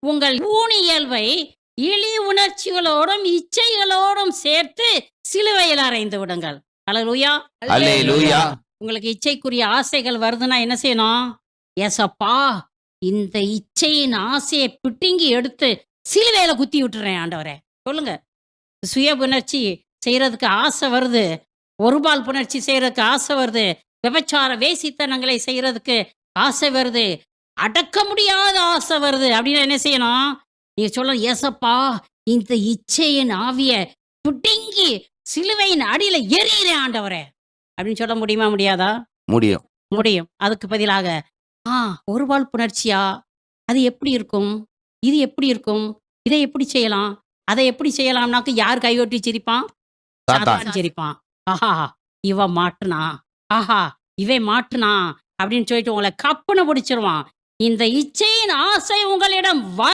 உங்கள் ஊனியல்வை இழி உணர்ச்சிகளோடும் இச்சைகளோடும் சேர்த்து சிலுவையில் அறைந்து விடுங்கள். அல்லேலூயா. அல்லேலூயா. உங்களுக்கு இச்சைக்குரிய ஆசைகள் வருதுன்னா என்ன செய்யணும்? ஏசப்பா, இந்த இச்சையின் ஆசையை பிடுங்கி எடுத்து சிலுவையில குத்தி விட்டுறேன் ஆண்டவரே. சொல்லுங்க. சுய புணர்ச்சி செய்யறதுக்கு ஆசை வருது. ஒருபால் புணர்ச்சி செய்யறதுக்கு ஆசை வருது. விபச்சார வேசித்தனங்களை செய்யறதுக்கு ஆசை வருது. அடக்க முடியாத ஆசை வருது. அப்படின்னு என்ன செய்யணும்? நீங்க சொல்லணும், ஏசப்பா, இந்த இச்சையின் ஆவிய பிடுங்கி சிலுவையின் அடியில எறிகிறேன் ஆண்டவரே அப்படின்னு சொல்ல முடியுமா? முடியாதா? முடியும். முடியும். அதுக்கு பதிலாக ஒருபால் புணர்ச்சியா? அது எப்படி இருக்கும்? இது எப்படி இருக்கும்? இதை எப்படி செய்யலாம்? அதை எப்படி செய்யலாம்னாக்க யார் கைகொட்டி சிரிப்பான்? சாத்தான். சாத்தான் சிரிப்பான். ஆஹா, இவன் மாட்டுனா, ஆஹா, இவன் மாட்டுனா அப்படின்னு சொல்லிட்டு உங்களை கப்புன்னு பிடிச்சிருவான். இந்த இச்சையின் ஆசை உங்களிடம்